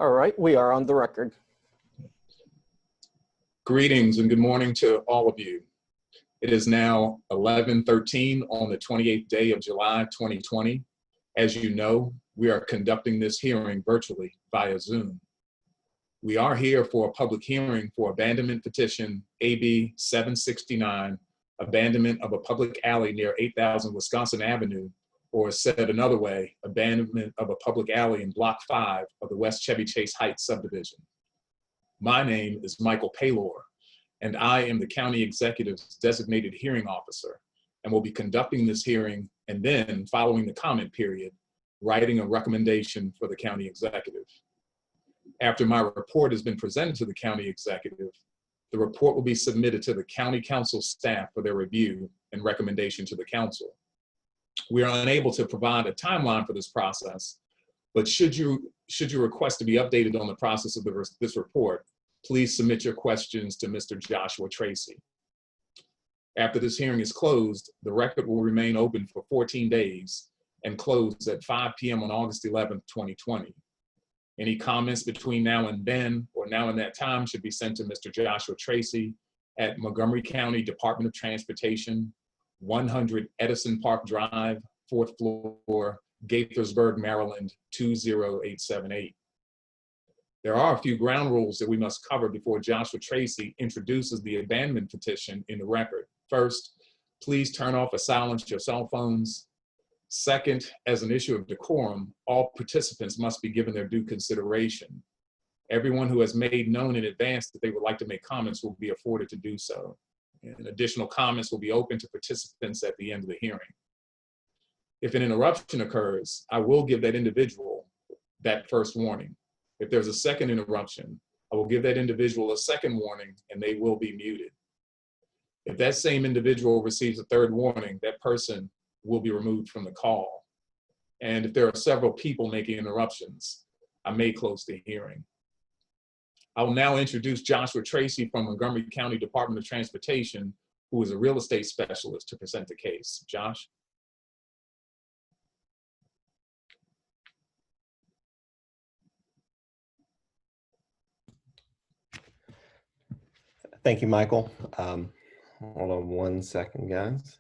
All right, we are on the record. Greetings and good morning to all of you. It is now 11:13 on the 28th day of July 2020. As you know, we are conducting this hearing virtually via Zoom. We are here for a public hearing for abandonment petition AB 769, abandonment of a public alley near 8000 Wisconsin Avenue, or said another way, abandonment of a public alley in Block 5 of the West Chevy Chase Heights subdivision. My name is Michael Paylor, and I am the County Executive's designated hearing officer, and will be conducting this hearing and then, following the comment period, writing a recommendation for the County Executive. After my report has been presented to the County Executive, the report will be submitted to the County Council staff for their review and recommendation to the Council. We are unable to provide a timeline for this process, but should you request to be updated on the process of this report, please submit your questions to Mr. Joshua Tracy. After this hearing is closed, the record will remain open for 14 days and close at 5 p.m. on August 11th, 2020. Any comments between now and then or now and that time should be sent to Mr. Joshua Tracy at Montgomery County Department of Transportation, 100 Edison Park Drive, 4th floor, Gaithersburg, Maryland, 20878. There are a few ground rules that we must cover before Joshua Tracy introduces the abandonment petition in the record. First, please turn off or silence your cell phones. Second, as an issue of decorum, all participants must be given their due consideration. Everyone who has made known in advance that they would like to make comments will be afforded to do so. And additional comments will be open to participants at the end of the hearing. If an interruption occurs, I will give that individual that first warning. If there's a second interruption, I will give that individual a second warning and they will be muted. If that same individual receives a third warning, that person will be removed from the call. And if there are several people making interruptions, I may close the hearing. I will now introduce Joshua Tracy from Montgomery County Department of Transportation, who is a real estate specialist, to present the case. Josh? Thank you, Michael. Hold on one second, guys.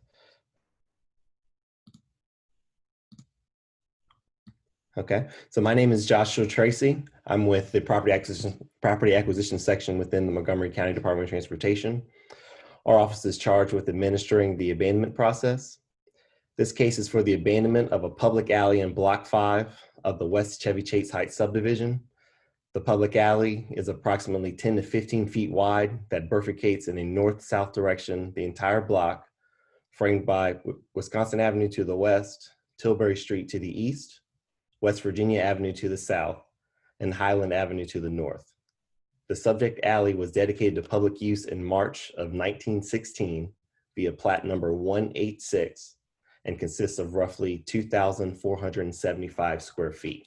Okay, so my name is Joshua Tracy. I'm with the property acquisition section within the Montgomery County Department of Transportation. Our office is charged with administering the abandonment process. This case is for the abandonment of a public alley in Block 5 of the West Chevy Chase Heights subdivision. The public alley is approximately 10 to 15 feet wide that bifurcates in a north-south direction the entire block, framed by Wisconsin Avenue to the west, Tilbury Street to the east, West Virginia Avenue to the south, and Highland Avenue to the north. The subject alley was dedicated to public use in March of 1916 via plat number 186 and consists of roughly 2,475 square feet.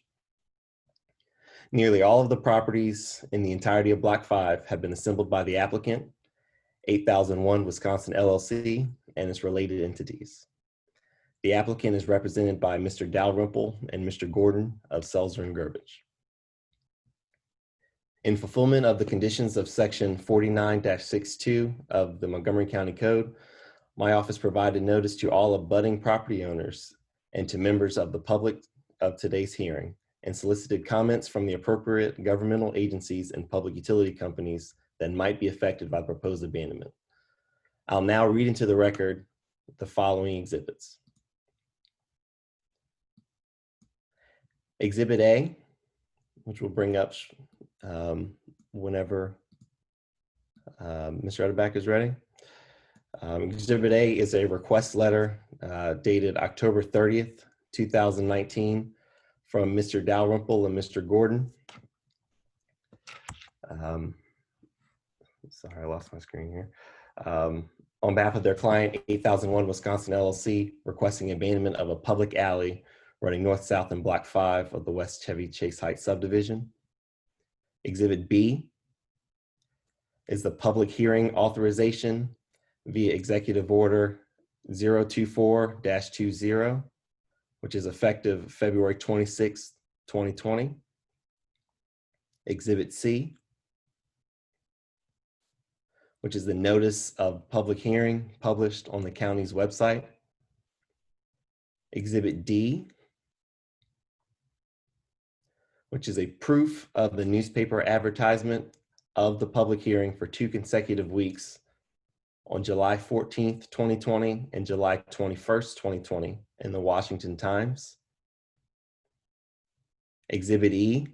Nearly all of the properties in the entirety of Block 5 have been assembled by the applicant, 8001 Wisconsin LLC, and its related entities. The applicant is represented by Mr. Dalrymple and Mr. Gordon of Selzer and Gerbich. In fulfillment of the conditions of Section 49-62 of the Montgomery County Code, my office provided notice to all abutting property owners and to members of the public of today's hearing, and solicited comments from the appropriate governmental agencies and public utility companies that might be affected by the proposed abandonment. I'll now read into the record the following exhibits. Exhibit A, which we'll bring up whenever Mr. Edeback is ready. Exhibit A is a request letter dated October 30th, 2019 from Mr. Dalrymple and Mr. Gordon. Sorry, I lost my screen here. On behalf of their client, 8001 Wisconsin LLC, requesting abandonment of a public alley running north-south in Block 5 of the West Chevy Chase Heights subdivision. Exhibit B is the public hearing authorization via Executive Order 024-20, which is effective February 26, 2020. Exhibit C, which is the notice of public hearing published on the county's website. Exhibit D, which is a proof of the newspaper advertisement of the public hearing for 2 consecutive weeks on July 14th, 2020 and July 21st, 2020 in the Washington Times. Exhibit E,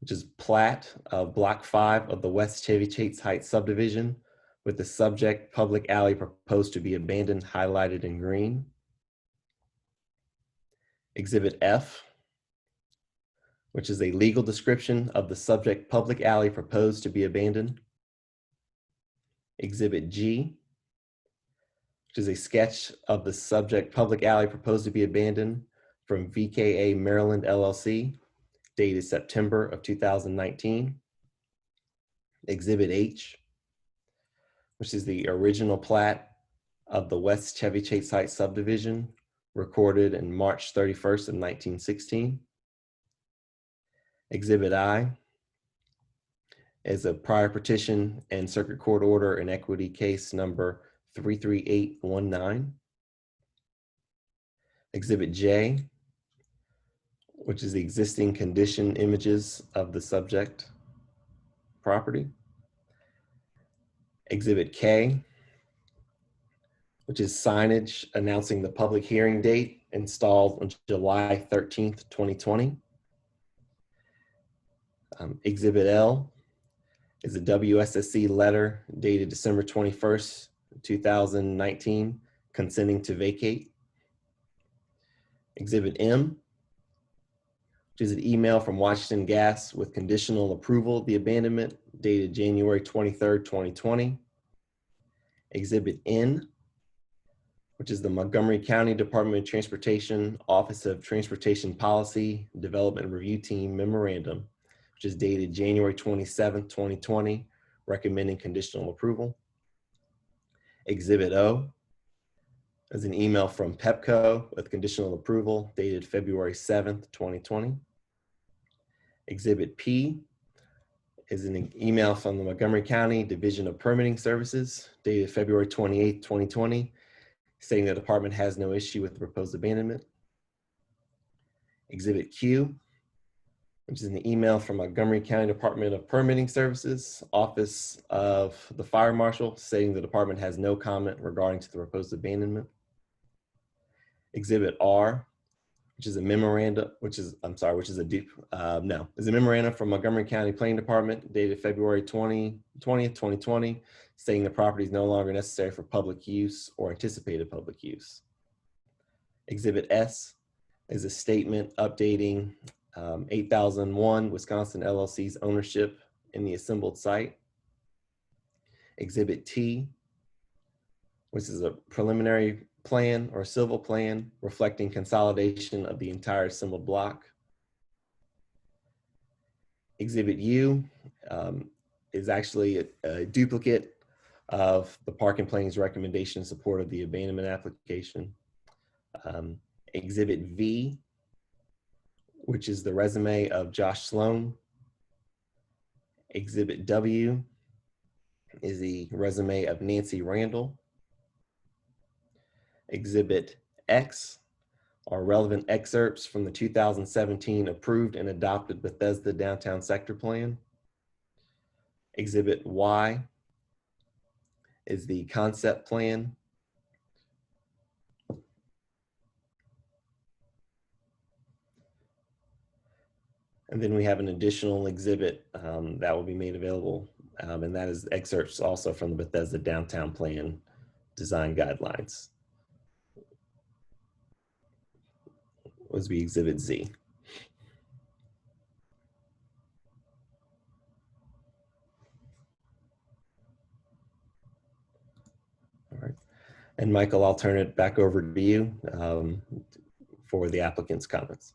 which is plat of Block 5 of the West Chevy Chase Heights subdivision with the subject public alley proposed to be abandoned highlighted in green. Exhibit F, which is a legal description of the subject public alley proposed to be abandoned. Exhibit G, which is a sketch of the subject public alley proposed to be abandoned from VKA Maryland LLC, dated September of 2019. Exhibit H, which is the original plat of the West Chevy Chase Heights subdivision, recorded in March 31st of 1916. Exhibit I is a prior petition and circuit court order in equity case number 33819. Exhibit J, which is the existing condition images of the subject property. Exhibit K, which is signage announcing the public hearing date installed on July 13th, 2020. Exhibit L is a WSSC letter dated December 21st, 2019, consenting to vacate. Exhibit M, which is an email from Washington Gas with conditional approval of the abandonment dated January 23rd, 2020. Exhibit N, which is the Montgomery County Department of Transportation Office of Transportation Policy Development Review Team Memorandum, which is dated January 27th, 2020, recommending conditional approval. Exhibit O is an email from PEPCO with conditional approval dated February 7th, 2020. Exhibit P is an email from the Montgomery County Division of Permitting Services dated February 28th, 2020, stating the department has no issue with the proposed abandonment. Exhibit Q, which is an email from Montgomery County Department of Permitting Services, Office of the Fire Marshal, stating the department has no comment regarding to the proposed abandonment. Exhibit R, which is a memorandum, is a memorandum from Montgomery County Planning Department dated February 20th, 2020, saying the property is no longer necessary for public use or anticipated public use. Exhibit S is a statement updating 8001 Wisconsin LLC's ownership in the assembled site. Exhibit T, which is a preliminary plan or civil plan reflecting consolidation of the entire assembled block. Exhibit U is actually a duplicate of the Park and Planning's recommendation in support of the abandonment application. Exhibit V, which is the resume of Josh Sloan. Exhibit W is the resume of Nancy Randall. Exhibit X are relevant excerpts from the 2017 approved and adopted Bethesda Downtown Sector Plan. Exhibit Y is the concept plan. And then we have an additional exhibit that will be made available, and that is excerpts also from the Bethesda Downtown Plan design guidelines. Was be Exhibit Z. All right. And Michael, I'll turn it back over to you for the applicant's comments.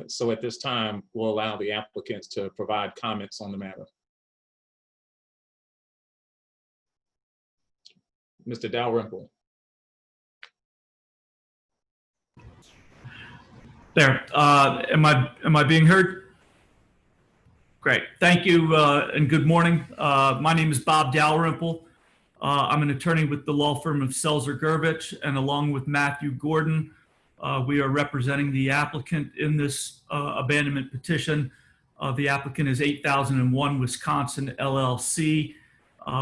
So at this time, we'll allow the applicants to provide comments on the matter. Mr. Dalrymple. There. Am I being heard? Great. Thank you and good morning. My name is Bob Dalrymple. I'm an attorney with the law firm of Selzer Gervich, and along with Matthew Gordon, we are representing the applicant in this abandonment petition. The applicant is 8001 Wisconsin LLC,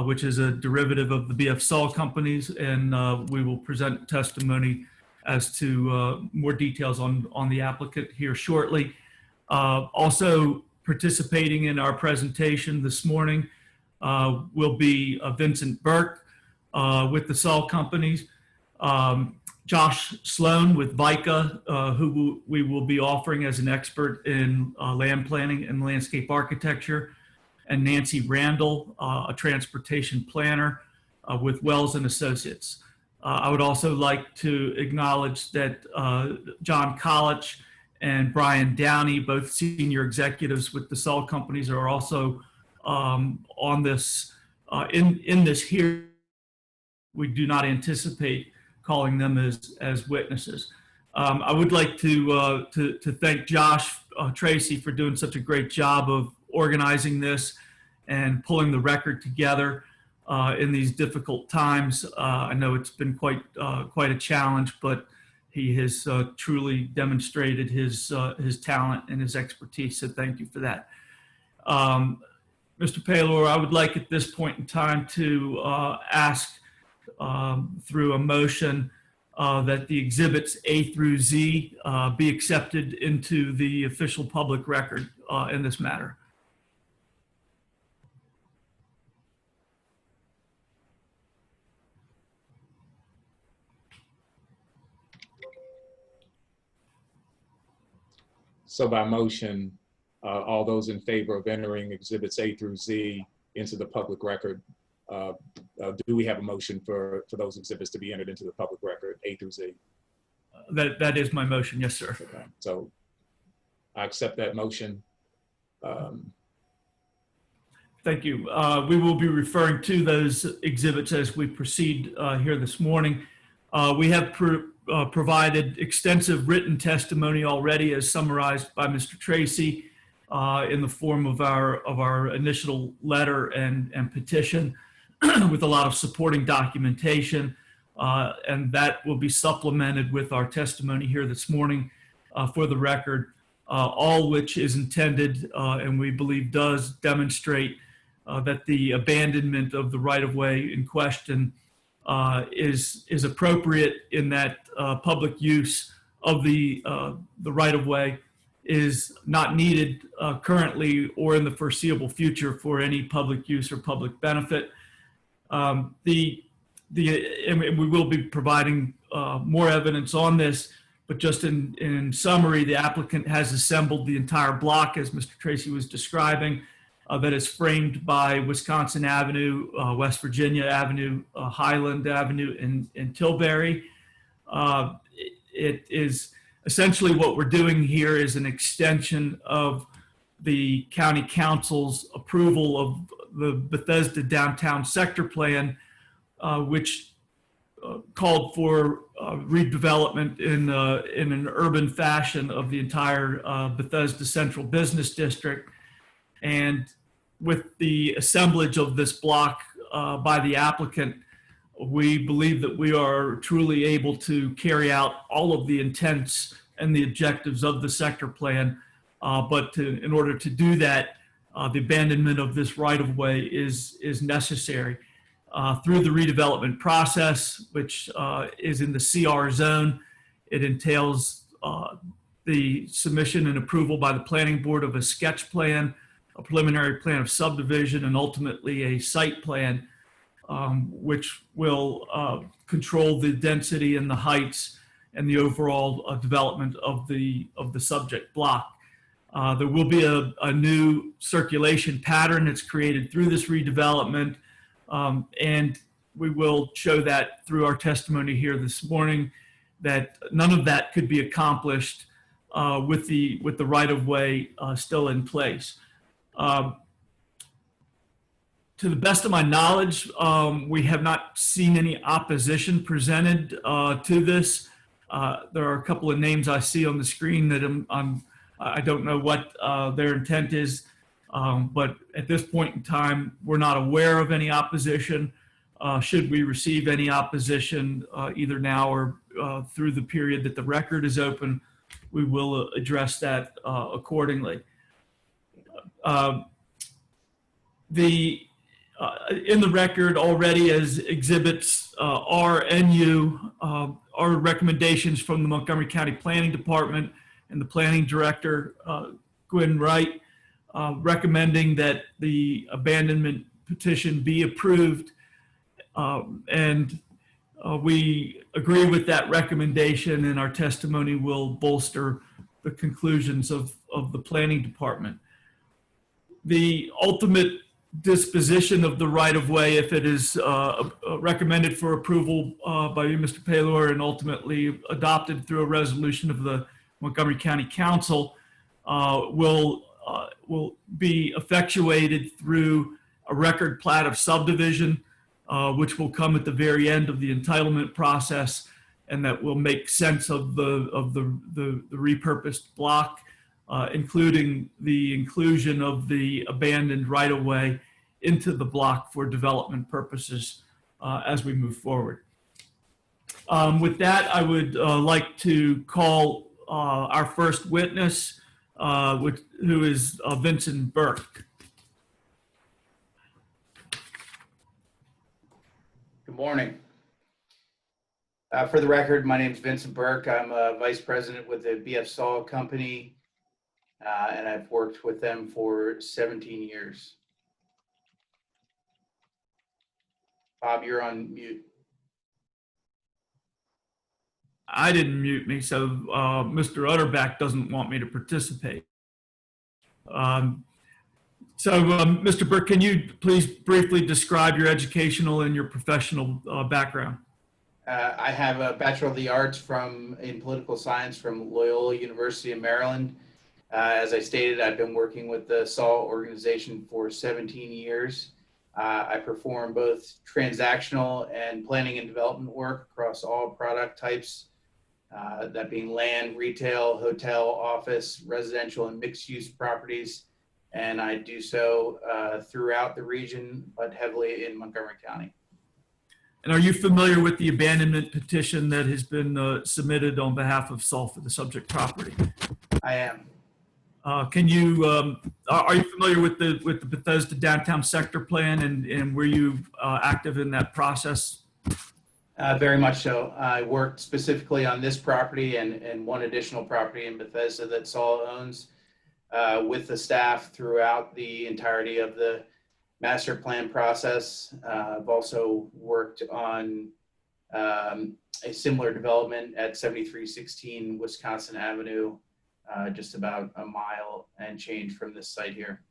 which is a derivative of the BF Saul companies, and we will present testimony as to more details on the applicant here shortly. Also participating in our presentation this morning will be Vincent Burke with the Saul companies, Josh Sloan with VICA, who we will be offering as an expert in land planning and landscape architecture, and Nancy Randall, a transportation planner with Wells and Associates. I would also like to acknowledge that John College and Brian Downey, both senior executives with the Saul companies, are also on this in this hearing. We do not anticipate calling them as witnesses. I would like to thank Josh Tracy for doing such a great job of organizing this and pulling the record together in these difficult times. I know it's been quite a challenge, but he has truly demonstrated his talent and his expertise. So thank you for that. Mr. Paylor, I would like at this point in time to ask through a motion that the exhibits A through Z be accepted into the official public record in this matter. So by motion, all those in favor of entering exhibits A through Z into the public record, do we have a motion for those exhibits to be entered into the public record, A through Z? That is my motion, yes, sir. Okay. So I accept that motion. Thank you. We will be referring to those exhibits as we proceed here this morning. We have provided extensive written testimony already, as summarized by Mr. Tracy in the form of our initial letter and petition with a lot of supporting documentation, and that will be supplemented with our testimony here this morning for the record, all which is intended and we believe does demonstrate that the abandonment of the right-of-way in question is appropriate, in that public use of the right-of-way is not needed currently or in the foreseeable future for any public use or public benefit. And we will be providing more evidence on this, but just in summary, the applicant has assembled the entire block, as Mr. Tracy was describing, that is framed by Wisconsin Avenue, West Virginia Avenue, Highland Avenue, and Tilbury. It is essentially what we're doing here is an extension of the county council's approval of the Bethesda downtown sector plan, which called for redevelopment in an urban fashion of the entire Bethesda Central Business District. And with the assemblage of this block by the applicant, we believe that we are truly able to carry out all of the intents and the objectives of the sector plan. But in order to do that, the abandonment of this right-of-way is necessary. Through the redevelopment process, which is in the CR zone, it entails the submission and approval by the planning board of a sketch plan, a preliminary plan of subdivision, and ultimately a site plan, which will control the density and the heights and the overall development of the subject block. There will be a new circulation pattern that's created through this redevelopment, and we will show that through our testimony here this morning, that none of that could be accomplished with the right-of-way still in place. To the best of my knowledge, we have not seen any opposition presented to this. There are a couple of names I see on the screen that I don't know what their intent is, but at this point in time, we're not aware of any opposition. Should we receive any opposition, either now or through the period that the record is open, we will address that accordingly. In the record already as exhibits R and U are recommendations from the Montgomery County Planning Department and the Planning Director, Gwen Wright, recommending that the abandonment petition be approved. And we agree with that recommendation, and our testimony will bolster the conclusions of the Planning Department. The ultimate disposition of the right-of-way, if it is recommended for approval by you, Mr. Paylor, and ultimately adopted through a resolution of the Montgomery County Council, will be effectuated through a record plat of subdivision, which will come at the very end of the entitlement process, and that will make sense of the repurposed block, including the inclusion of the abandoned right-of-way into the block for development purposes as we move forward. With that, I would like to call our first witness, who is Vincent Burke. Good morning. For the record, my name is Vincent Burke. I'm a vice president with the BF Saul Company, and I've worked with them for 17 years. Bob, you're on mute. I didn't mute me, so Mr. Utterback doesn't want me to participate. Mr. Burke, can you please briefly describe your educational and your professional background? I have a Bachelor of the Arts in Political Science from Loyola University of Maryland. As I stated, I've been working with the Saul organization for 17 years. I perform both transactional and planning and development work across all product types, that being land, retail, hotel, office, residential, and mixed-use properties. And I do so throughout the region, but heavily in Montgomery County. And are you familiar with the abandonment petition that has been submitted on behalf of Saul for the subject property? I am. Are you familiar with the Bethesda downtown sector plan, and were you active in that process? Very much so. I worked specifically on this property and one additional property in Bethesda that Saul owns with the staff throughout the entirety of the master plan process. I've also worked on a similar development at 7316 Wisconsin Avenue, just about a mile and change from this site here.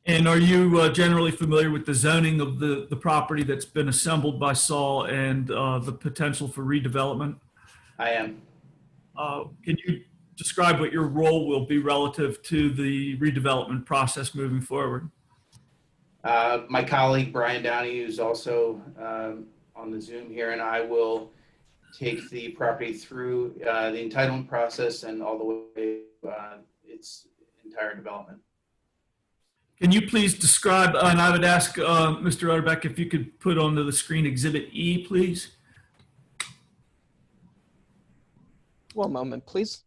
And are you generally familiar with the zoning of the property that's been assembled by Saul and the potential for redevelopment? I am. Can you describe what your role will be relative to the redevelopment process moving forward? My colleague, Brian Downey, who's also on the Zoom here, and I will take the property through the entitlement process and all the way its entire development. Can you please describe, and I would ask Mr. Utterback if you could put onto the screen Exhibit E, please. One moment, please.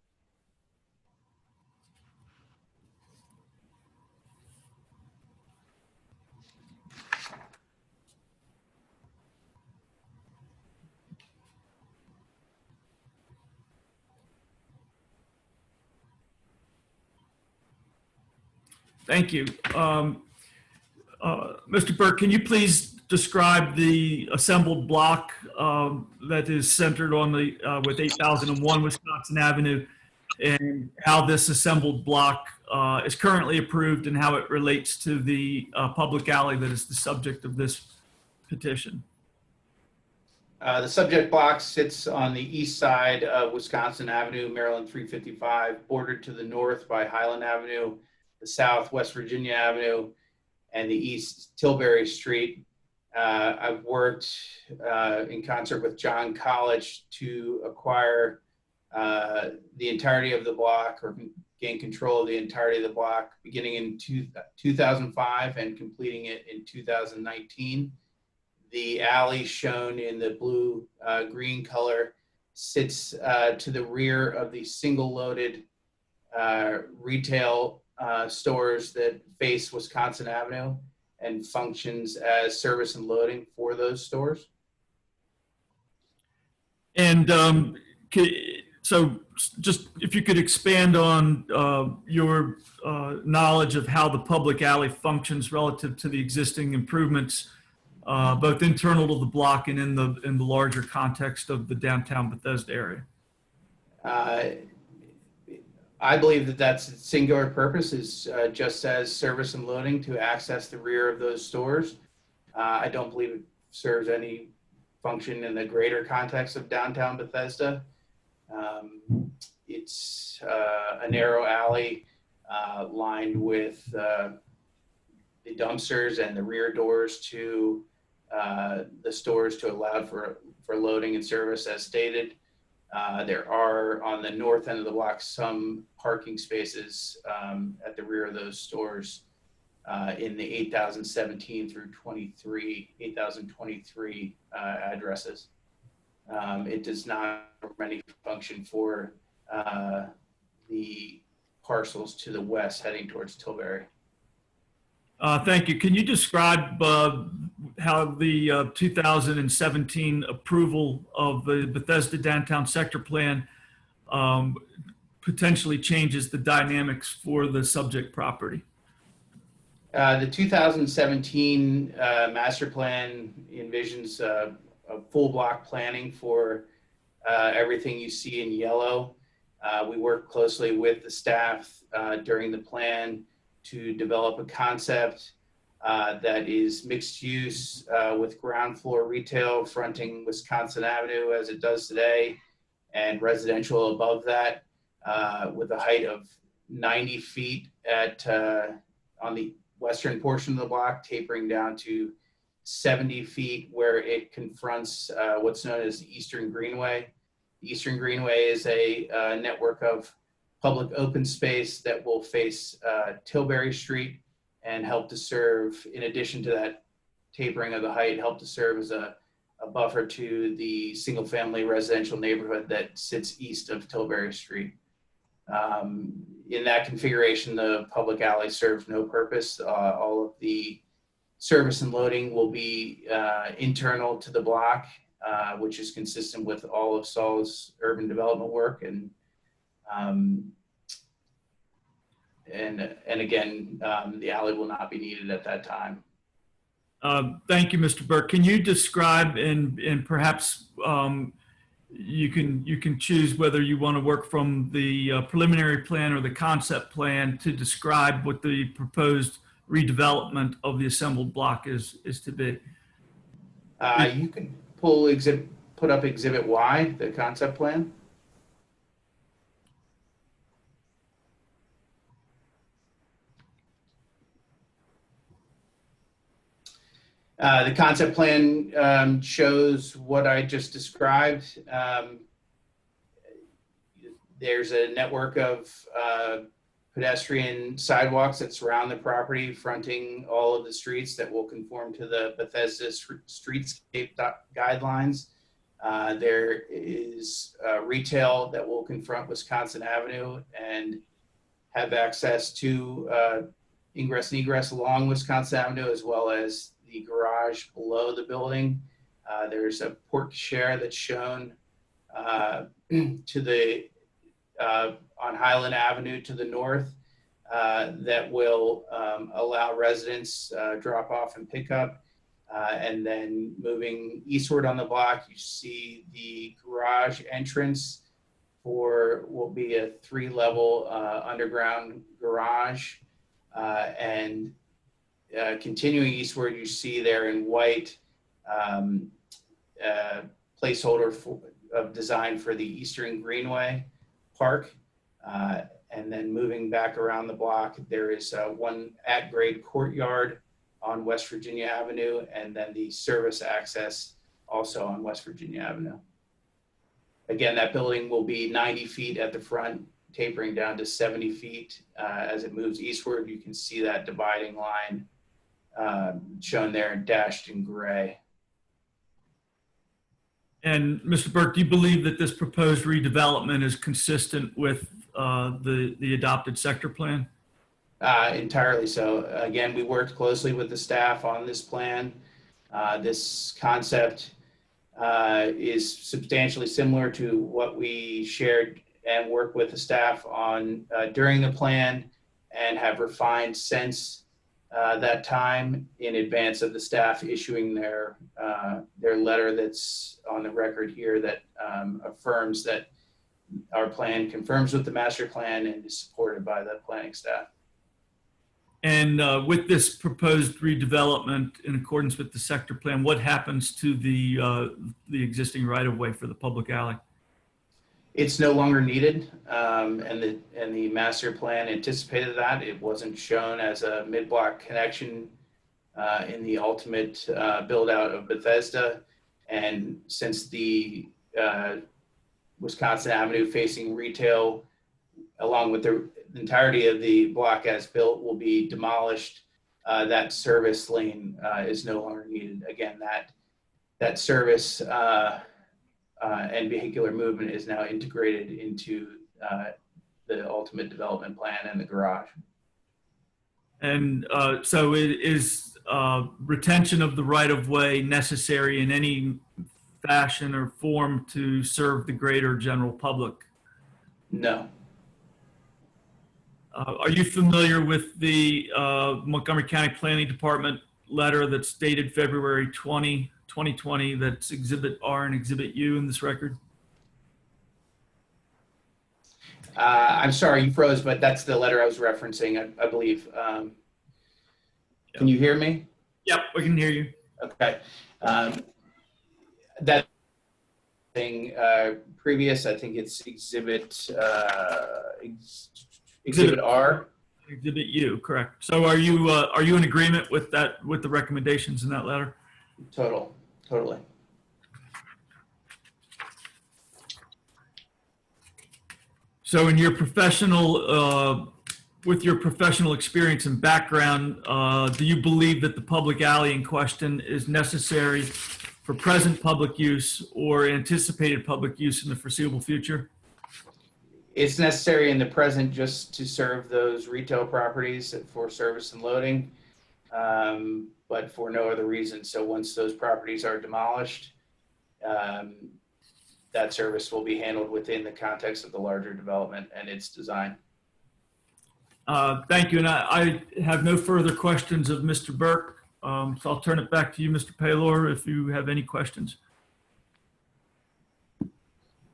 Thank you. Mr. Burke, can you please describe the assembled block that is centered on the with 8001 Wisconsin Avenue, and how this assembled block is currently approved and how it relates to the public alley that is the subject of this petition? The subject block sits on the east side of Wisconsin Avenue, Maryland 355, bordered to the north by Highland Avenue, the south, West Virginia Avenue, and the East Tilbury Street. I've worked in concert with John College to acquire the entirety of the block, or gain control of the entirety of the block, beginning in 2005 and completing it in 2019. The alley shown in the blue green color sits to the rear of the single loaded retail stores that face Wisconsin Avenue and functions as service and loading for those stores. And so just if you could expand on your knowledge of how the public alley functions relative to the existing improvements, both internal to the block and in the larger context of the downtown Bethesda area. I believe that that's its singular purpose, is just as service and loading to access the rear of those stores. I don't believe it serves any function in the greater context of downtown Bethesda. It's a narrow alley lined with the dumpsters and the rear doors to the stores to allow for loading and service as stated. There are, on the north end of the block, some parking spaces at the rear of those stores in the 8017 through 8023 addresses. It does not have any function for the parcels to the west heading towards Tilbury. Thank you. Can you describe how the 2017 approval of the Bethesda Downtown Sector Plan potentially changes the dynamics for the subject property? The 2017 master plan envisions a full block planning for everything you see in yellow. We work closely with the staff during the plan to develop a concept that is mixed use with ground floor retail fronting Wisconsin Avenue as it does today, and residential above that with a height of 90 feet on the western portion of the block, tapering down to 70 feet where it confronts what's known as the Eastern Greenway. The Eastern Greenway is a network of public open space that will face Tilbury Street and help to serve, in addition to that tapering of the height, help to serve as a buffer to the single family residential neighborhood that sits east of Tilbury Street. In that configuration, the public alley serves no purpose. All of the service and loading will be internal to the block, which is consistent with all of Saul's urban development work. And again, the alley will not be needed at that time. Thank you, Mr. Burke. Can you describe, and perhaps you can choose whether you want to work from the preliminary plan or the concept plan to describe what the proposed redevelopment of the assembled block is to be? You can put up Exhibit Y, the concept plan. The concept plan shows what I just described. There's a network of pedestrian sidewalks that surround the property, fronting all of the streets that will conform to the Bethesda streetscape guidelines. There is retail that will confront Wisconsin Avenue and have access to ingress and egress along Wisconsin Avenue, as well as the garage below the building. There's a porte cochere that's shown to the on Highland Avenue to the north that will allow residents drop off and pick up. And then moving eastward on the block, you see the garage entrance for what will be a 3-level underground garage. And continuing eastward, you see there in white placeholder of design for the Eastern Greenway Park. And then moving back around the block, there is one at-grade courtyard on West Virginia Avenue, and then the service access also on West Virginia Avenue. Again, that building will be 90 feet at the front, tapering down to 70 feet. As it moves eastward, you can see that dividing line shown there and dashed in gray. And Mr. Burke, do you believe that this proposed redevelopment is consistent with the adopted sector plan? Entirely so. Again, we worked closely with the staff on this plan. This concept is substantially similar to what we shared and worked with the staff on during the plan, and have refined since that time in advance of the staff issuing their letter that's on the record here that affirms that our plan confirms with the master plan and is supported by the planning staff. And with this proposed redevelopment in accordance with the sector plan, what happens to the existing right-of-way for the public alley? It's no longer needed, and the master plan anticipated that. It wasn't shown as a mid-block connection in the ultimate build out of Bethesda. And since the Wisconsin Avenue facing retail, along with the entirety of the block as built, will be demolished, that service lane is no longer needed. Again, that service and vehicular movement is now integrated into the ultimate development plan and the garage. And so is retention of the right-of-way necessary in any fashion or form to serve the greater general public? No. Are you familiar with the Montgomery County Planning Department letter that's dated February 20, 2020, that's Exhibit R and Exhibit U in this record? I'm sorry, you froze, but that's the letter I was referencing, I believe. Can you hear me? Yep, we can hear you. Okay. That thing previous, I think it's Exhibit R. Exhibit U, correct. So are you in agreement with that, with the recommendations in that letter? Totally. So in your professional, with your professional experience and background, do you believe that the public alley in question is necessary for present public use or anticipated public use in the foreseeable future? It's necessary in the present just to serve those retail properties for service and loading, but for no other reason. So once those properties are demolished, that service will be handled within the context of the larger development and its design. Thank you. And I have no further questions of Mr. Burke. So I'll turn it back to you, Mr. Paylor, if you have any questions.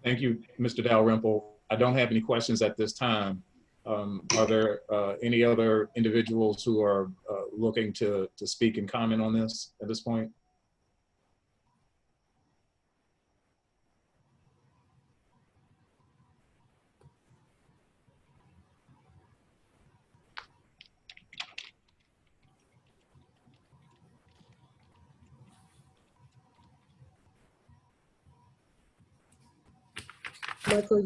Thank you, Mr. Dalrymple. I don't have any questions at this time. Are there any other individuals who are looking to speak and comment on this at this point? Michael,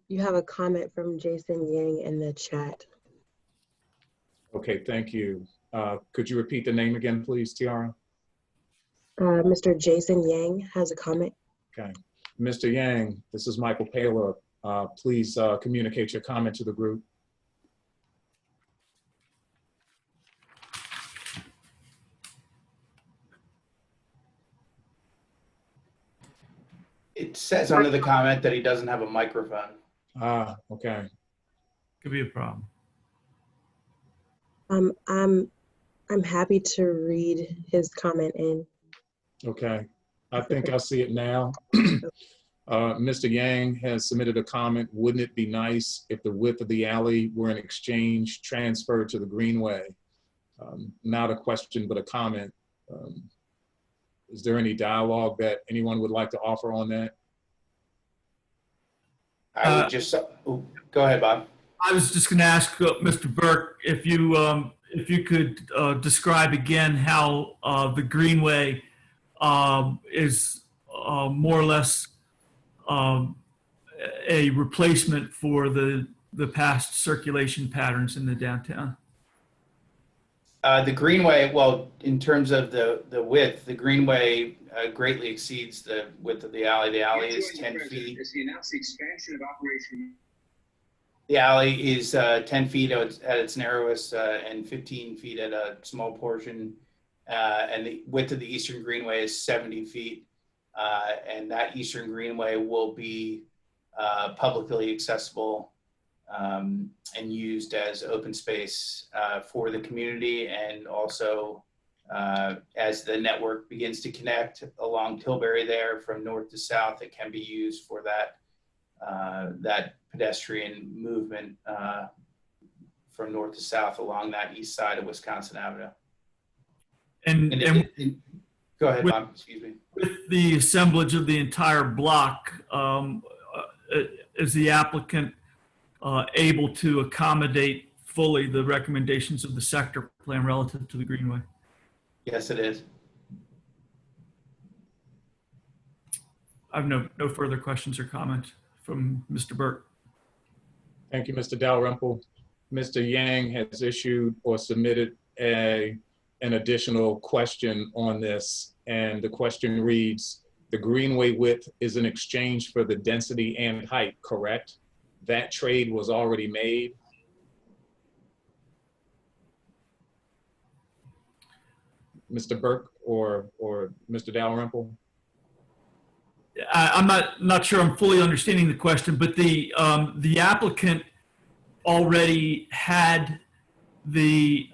you have a comment from Jason Yang in the chat. Okay, thank you. Could you repeat the name again, please, Tiara? Mr. Jason Yang has a comment. Okay. Mr. Yang, this is Michael Paylor. Please communicate your comment to the group. It says under the comment that he doesn't have a microphone. Ah, okay. Could be a problem. I'm happy to read his comment in. Okay. I think I see it now. Mr. Yang has submitted a comment. Wouldn't it be nice if the width of the alley were in exchange transferred to the greenway? Not a question, but a comment. Is there any dialogue that anyone would like to offer on that? I would just, go ahead, Bob. I was just going to ask Mr. Burke if you if you could describe again how the greenway is more or less um, a replacement for the past circulation patterns in the downtown. The greenway, well, in terms of the width, the greenway greatly exceeds the width of the alley. The alley is 10 feet. The alley is 10 feet at its narrowest and 15 feet at a small portion. And the width of the Eastern Greenway is 70 feet. And that Eastern Greenway will be publicly accessible and used as open space for the community, and also as the network begins to connect along Tilbury there from north to south, it can be used for that pedestrian movement from north to south along that east side of Wisconsin Avenue. Go ahead, Bob. Excuse me. With the assemblage of the entire block, is the applicant able to accommodate fully the recommendations of the sector plan relative to the greenway? Yes, it is. I have no further questions or comments from Mr. Burke. Thank you, Mr. Dalrymple. Mr. Yang has issued or submitted an additional question on this, and the question reads, the greenway width is in exchange for the density and height, correct? That trade was already made. Mr. Burke or Mr. Dalrymple? I'm not sure I'm fully understanding the question, but the applicant already had the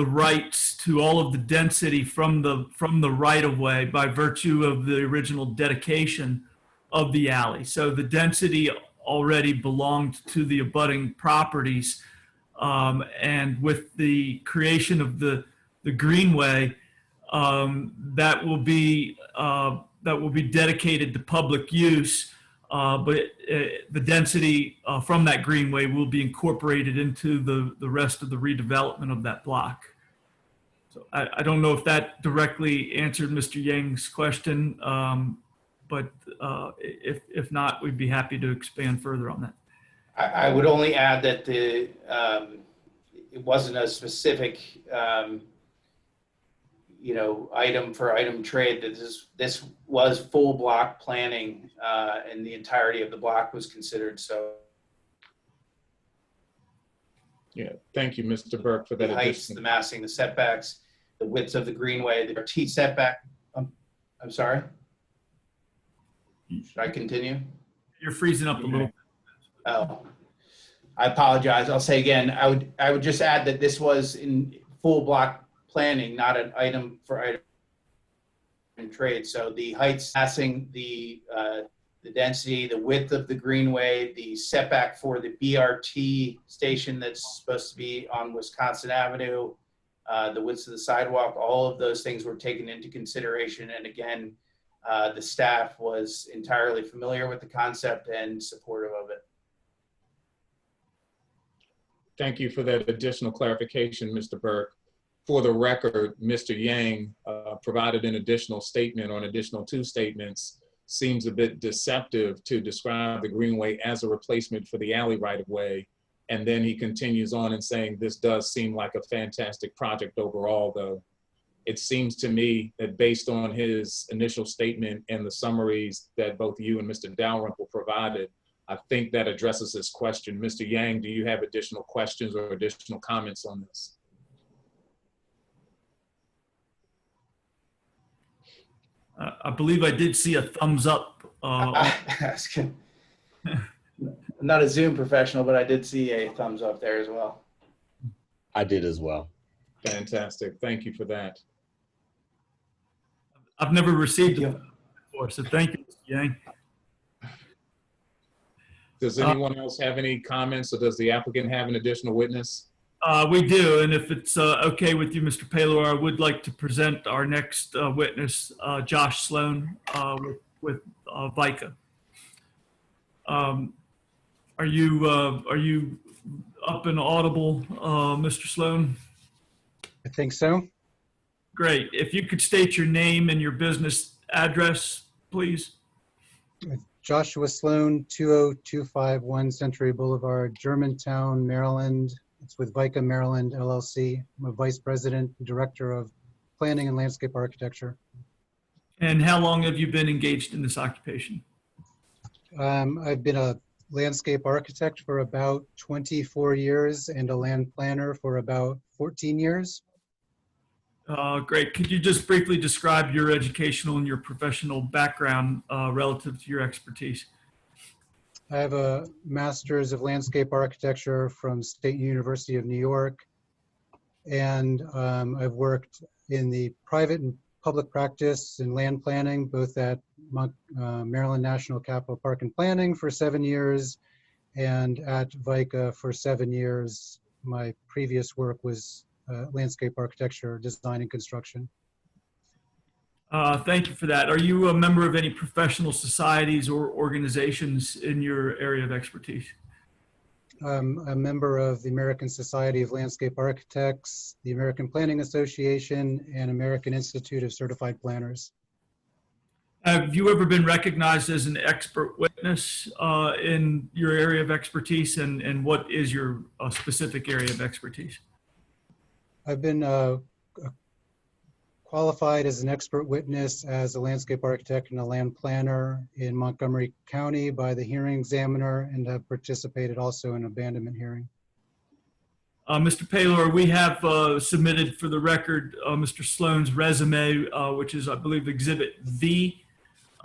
rights to all of the density from the right of way by virtue of the original dedication of the alley. So the density already belonged to the abutting properties, and with the creation of the greenway, that will be dedicated to public use, but the density from that greenway will be incorporated into the rest of the redevelopment of that block. So I don't know if that directly answered Mr. Yang's question, but if not, we'd be happy to expand further on that. I would only add that it wasn't a specific item for item trade. That this was full block planning, and the entirety of the block was considered. So Yeah, thank you, Mr. Burke, for that. the heights, the massing, the setbacks, the widths of the greenway, the T setback. I'm sorry. Should I continue? You're freezing up a little. Oh, I apologize. I'll say again, I would just add that this was in full block planning, not an item for item trade. So the heights, massing, the density, the width of the greenway, the setback for the BRT station that's supposed to be on Wisconsin Avenue, the widths of the sidewalk, all of those things were taken into consideration. And again, the staff was entirely familiar with the concept and supportive of it. Thank you for that additional clarification, Mr. Burke. For the record, Mr. Yang provided an additional statement or an additional two statements. Seems a bit deceptive to describe the greenway as a replacement for the alley right-of-way. And then he continues on and saying, this does seem like a fantastic project overall, though. It seems to me that based on his initial statement and the summaries that both you and Mr. Dalrymple provided, I think that addresses this question. Mr. Yang, do you have additional questions or additional comments on this? I believe I did see a thumbs up. I'm not a Zoom professional, but I did see a thumbs up there as well. I did as well. Fantastic. Thank you for that. I've never received it before, so thank you, Mr. Yang. Does anyone else have any comments, or does the applicant have an additional witness? We do, and if it's okay with you, Mr. Paylor, I would like to present our next witness, Josh Sloan, with VICA. Are you up and audible, Mr. Sloan? I think so. Great. If you could state your name and your business address, please. Joshua Sloan, 20251 Century Boulevard, Germantown, Maryland. It's with VICA Maryland LLC. I'm a Vice President, Director of Planning and Landscape Architecture. And how long have you been engaged in this occupation? I've been a landscape architect for about 24 years and a land planner for about 14 years. Great. Could you just briefly describe your educational and your professional background relative to your expertise? I have a Master's of Landscape Architecture from State University of New York, and I've worked in the private and public practice in land planning, both at Maryland National Capital Park and Planning for 7 years, and at VICA for 7 years. My previous work was landscape architecture, design and construction. Thank you for that. Are you a member of any professional societies or organizations in your area of expertise? I'm a member of the American Society of Landscape Architects, the American Planning Association, and American Institute of Certified Planners. Have you ever been recognized as an expert witness in your area of expertise, and what is your specific area of expertise? I've been qualified as an expert witness as a landscape architect and a land planner in Montgomery County by the hearing examiner, and have participated also in abandonment hearing. Mr. Paylor, we have submitted for the record Mr. Sloan's resume, which is, I believe, Exhibit V.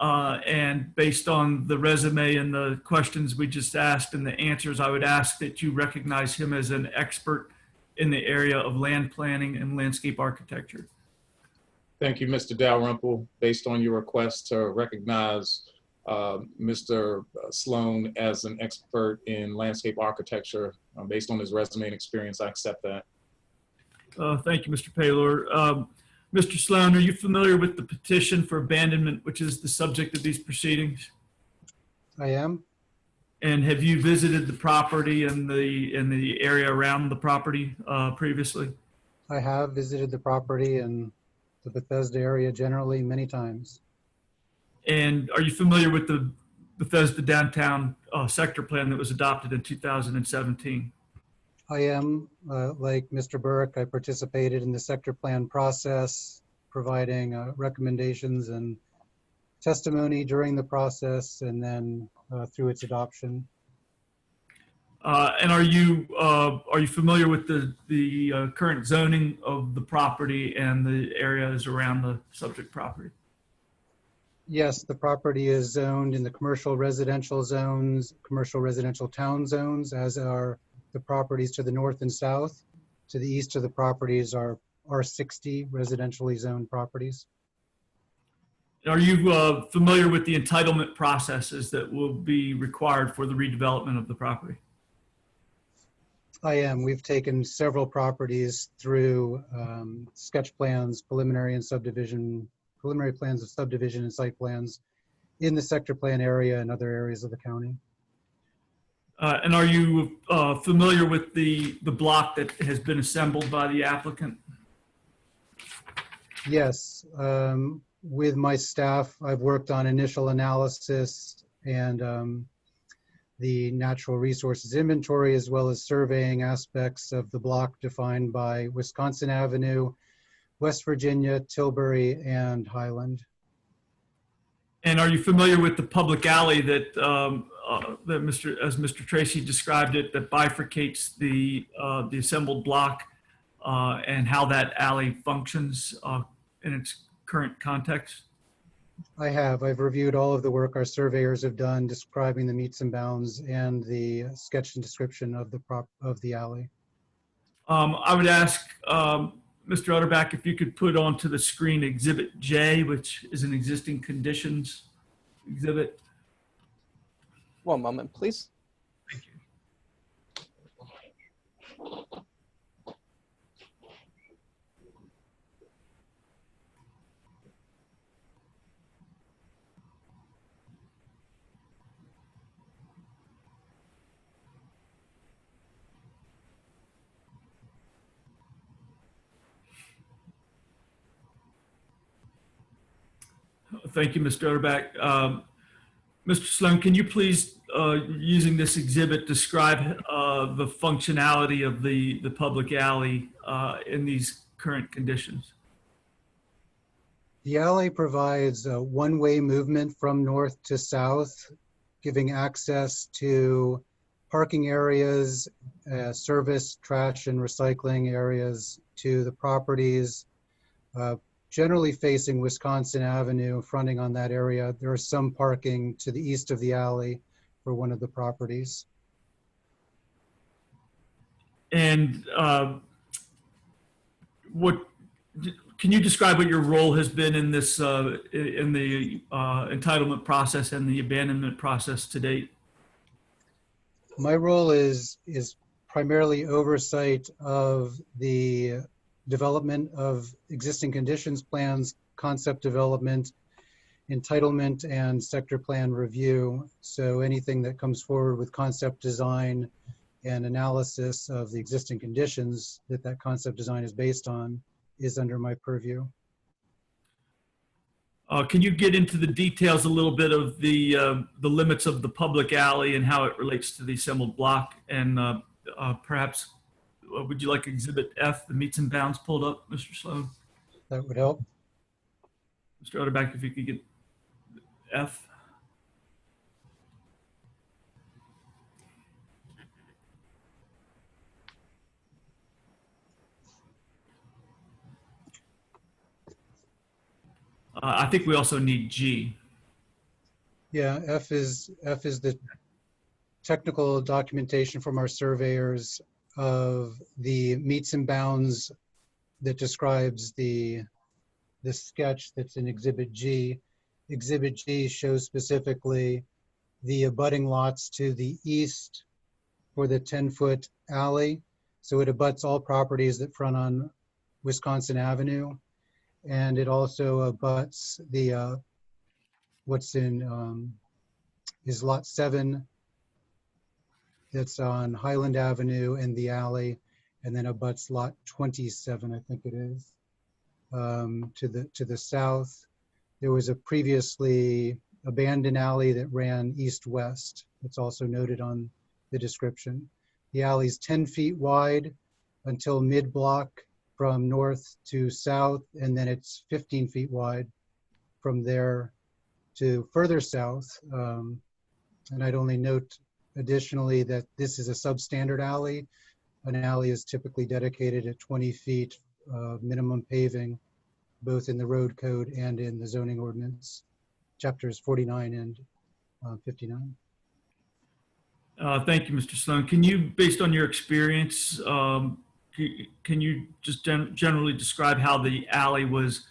And based on the resume and the questions we just asked and the answers, I would ask that you recognize him as an expert in the area of land planning and landscape architecture. Thank you, Mr. Dalrymple. Based on your request to recognize Mr. Sloan as an expert in landscape architecture, based on his resume and experience, I accept that. Thank you, Mr. Paylor. Mr. Sloan, are you familiar with the petition for abandonment, which is the subject of these proceedings? I am. And have you visited the property and the area around the property previously? I have visited the property and the Bethesda area generally many times. And are you familiar with the Bethesda downtown sector plan that was adopted in 2017? I am, like Mr. Burke, I participated in the sector plan process, providing recommendations and testimony during the process, and then through its adoption. And are you familiar with the current zoning of the property and the areas around the subject property? Yes, the property is zoned in the commercial residential zones, commercial residential town zones, as are the properties to the north and south. To the east of the properties are R60 residentially zoned properties. Are you familiar with the entitlement processes that will be required for the redevelopment of the property? I am. We've taken several properties through sketch plans, preliminary plans of subdivision and site plans in the sector plan area and other areas of the county. And are you familiar with the block that has been assembled by the applicant? Yes. With my staff, I've worked on initial analysis and the natural resources inventory, as well as surveying aspects of the block defined by Wisconsin Avenue, West Virginia, Tilbury, and Highland. And are you familiar with the public alley that, as Mr. Tracy described it, that bifurcates the assembled block and how that alley functions in its current context? I have. I've reviewed all of the work our surveyors have done describing the meets and bounds and the sketch and description of the alley. I would ask Mr. Utterback if you could put onto the screen Exhibit J, which is an existing conditions exhibit. One moment, please. Thank you. Thank you, Mr. Oderbach. Mr. Sloan, can you please, using this exhibit, describe the functionality of the public alley in these current conditions? The alley provides a one-way movement from north to south, giving access to parking areas, service, trash, and recycling areas to the properties, generally facing Wisconsin Avenue, fronting on that area. There is some parking to the east of the alley for one of the properties. And can you describe what your role has been in this, in the entitlement process and the abandonment process to date? My role is primarily oversight of the development of existing conditions plans, concept development, entitlement, and sector plan review. So anything that comes forward with concept design and analysis of the existing conditions that concept design is based on is under my purview. Can you get into the details a little bit of the limits of the public alley and how it relates to the assembled block? And perhaps, would you like Exhibit F, the meets and bounds, pulled up, Mr. Sloan? That would help. Mr. Oderbach, if you could get F. I think we also need G. Yeah, F is the technical documentation from our surveyors of the meets and bounds that describes the sketch that's in Exhibit G. Exhibit G shows specifically the abutting lots to the east for the 10-foot alley. So it abuts all properties that front on Wisconsin Avenue. And it also abuts the, what's in, is lot 7 that's on Highland Avenue and the alley, and then abuts lot 27, I think it is, to the south. There was a previously abandoned alley that ran east-west. It's also noted on the description. The alley's 10 feet wide until mid-block from north to south, and then it's 15 feet wide from there to further south. And I'd only note additionally that this is a substandard alley. An alley is typically dedicated at 20 feet minimum paving, both in the road code and in the zoning ordinance, chapters 49 and 59. Thank you, Mr. Sloan. Can you, based on your experience, can you just generally describe how the alley was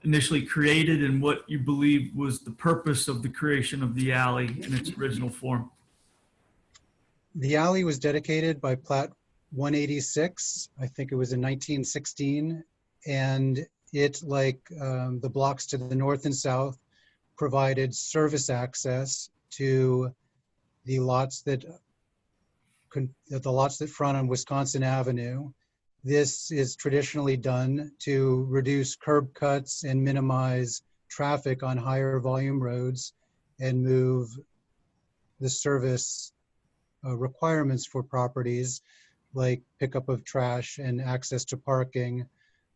initially created and what you believe was the purpose of the creation of the alley in its original form? The alley was dedicated by Plat 186. I think it was in 1916. And it, like the blocks to the north and south, provided service access to the lots that front on Wisconsin Avenue. This is traditionally done to reduce curb cuts and minimize traffic on higher volume roads and move the service requirements for properties like pickup of trash and access to parking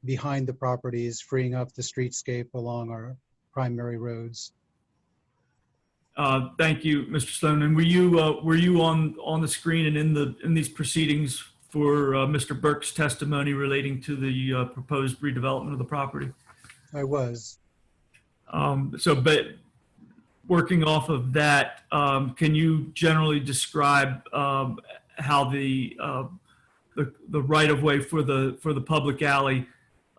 behind the properties, freeing up the streetscape along our primary roads. Thank you, Mr. Sloan. And were you on the screen and in these proceedings for Mr. Burke's testimony relating to the proposed redevelopment of the property? I was. But working off of that, can you generally describe how the right-of-way for the public alley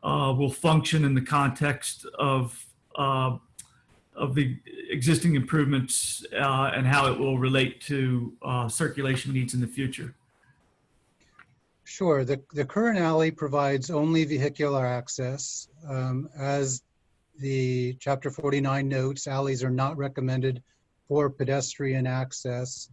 will function in the context of the existing improvements and how it will relate to circulation needs in the future? Sure. The current alley provides only vehicular access. As the Chapter 49 notes, alleys are not recommended for pedestrian access.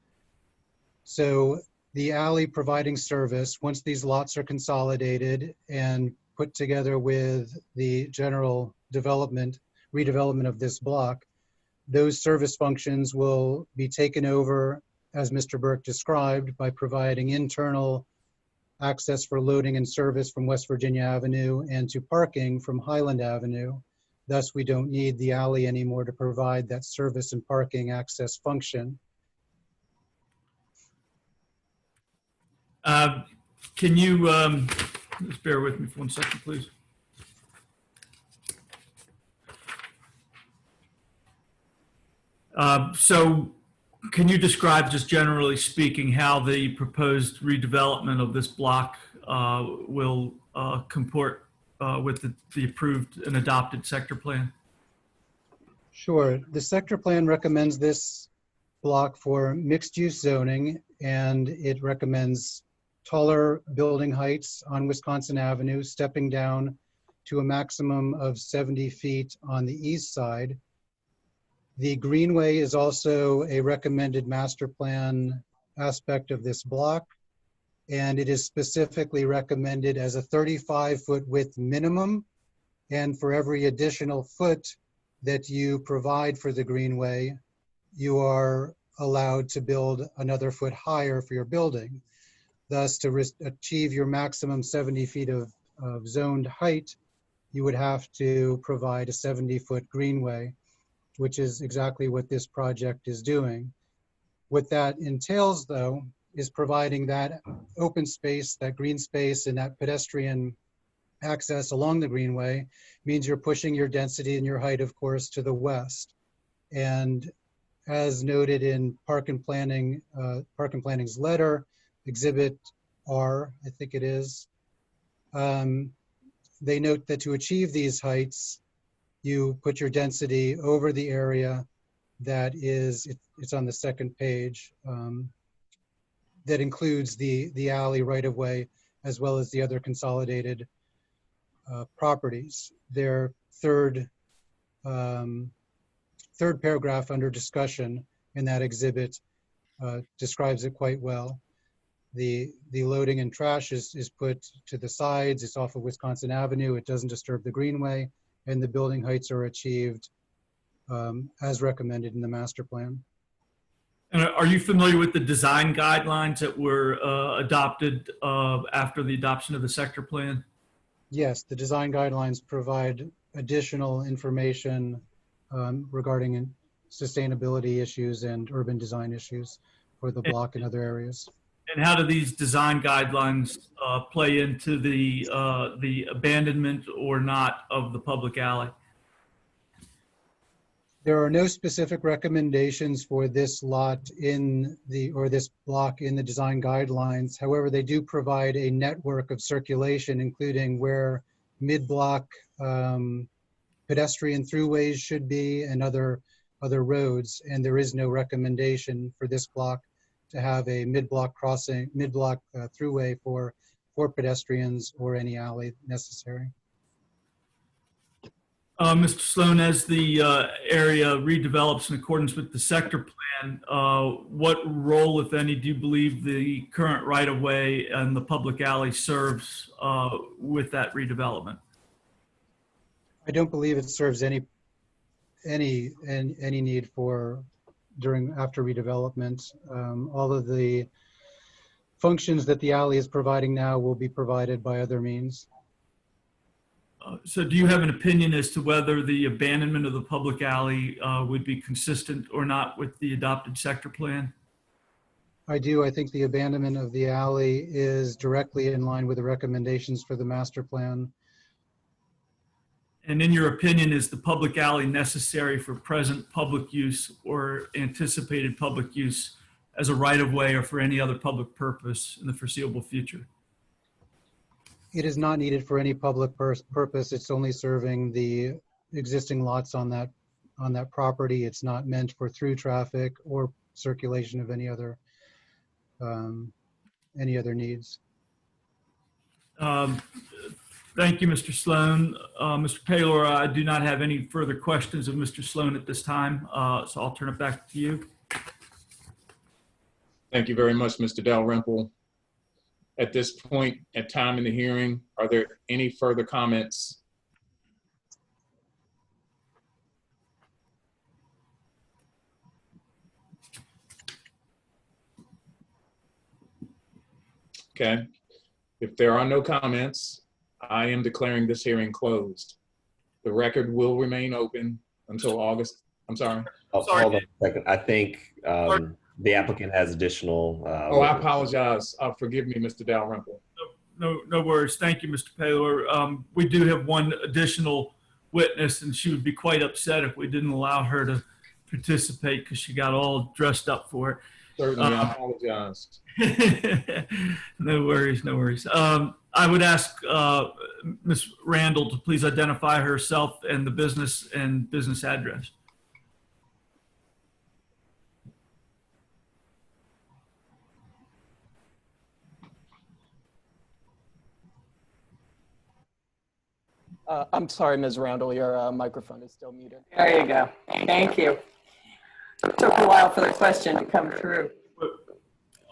So the alley providing service, once these lots are consolidated and put together with the general development, redevelopment of this block, those service functions will be taken over, as Mr. Burke described, by providing internal access for loading and service from West Virginia Avenue and to parking from Highland Avenue. Thus, we don't need the alley anymore to provide that service and parking access function. Can you just bear with me for 1 second, please? So can you describe, just generally speaking, how the proposed redevelopment of this block will comport with the approved and adopted sector plan? Sure. The sector plan recommends this block for mixed-use zoning, and it recommends taller building heights on Wisconsin Avenue, stepping down to a maximum of 70 feet on the east side. The greenway is also a recommended master plan aspect of this block, and it is specifically recommended as a 35-foot width minimum, and for every additional foot that you provide for the greenway, you are allowed to build another foot higher for your building. Thus, to achieve your maximum 70 feet of zoned height, you would have to provide a 70-foot greenway, which is exactly what this project is doing. What that entails, though, is providing that open space, that green space, and that pedestrian access along the greenway means you're pushing your density and your height, of course, to the west. And as noted in Park and Planning's letter, Exhibit R, I think it is, they note that to achieve these heights, you put your density over the area that is, it's on the second page, that includes the alley right of way, as well as the other consolidated properties. Their third paragraph under discussion in that exhibit describes it quite well. The loading and trash is put to the sides. It's off of Wisconsin Avenue. It doesn't disturb the greenway, and the building heights are achieved as recommended in the master plan. And are you familiar with the design guidelines that were adopted after the adoption of the sector plan? Yes, the design guidelines provide additional information regarding sustainability issues and urban design issues for the block and other areas. And how do these design guidelines play into the abandonment or not of the public alley? There are no specific recommendations for this lot or this block in the design guidelines. However, they do provide a network of circulation, including where mid-block pedestrian throughways should be and other roads. And there is no recommendation for this block to have a mid-block throughway for pedestrians or any alley necessary. Mr. Sloan, as the area redevelops in accordance with the sector plan, what role, if any, do you believe the current right-of-way and the public alley serves with that redevelopment? I don't believe it serves any need for after redevelopment. All of the functions that the alley is providing now will be provided by other means. So do you have an opinion as to whether the abandonment of the public alley would be consistent or not with the adopted sector plan? I do. I think the abandonment of the alley is directly in line with the recommendations for the master plan. And in your opinion, is the public alley necessary for present public use or anticipated public use as a right-of-way or for any other public purpose in the foreseeable future? It is not needed for any public purpose. It's only serving the existing lots on that property. It's not meant for through traffic or circulation of any other needs. Thank you, Mr. Sloan. Mr. Paylor, I do not have any further questions of Mr. Sloan at this time, so I'll turn it back to you. Thank you very much, Mr. Dalrymple. At this point at time in the hearing, are there any further comments? Okay. If there are no comments, I am declaring this hearing closed. The record will remain open until August. I'm sorry. Oh, Sorry. hold on a second. I think the applicant has additional. Oh, I apologize. Forgive me, Mr. Dalrymple. No worries. Thank you, Mr. Paylor. We do have one additional witness, and she would be quite upset if we didn't allow her to participate because she got all dressed up for it. Certainly, I apologize. No worries, no worries. I would ask Ms. Randall to please identify herself and the business and business address. I'm sorry, Ms. Randall, your microphone is still muted. There you go. Thank you. Took a while for the question to come through.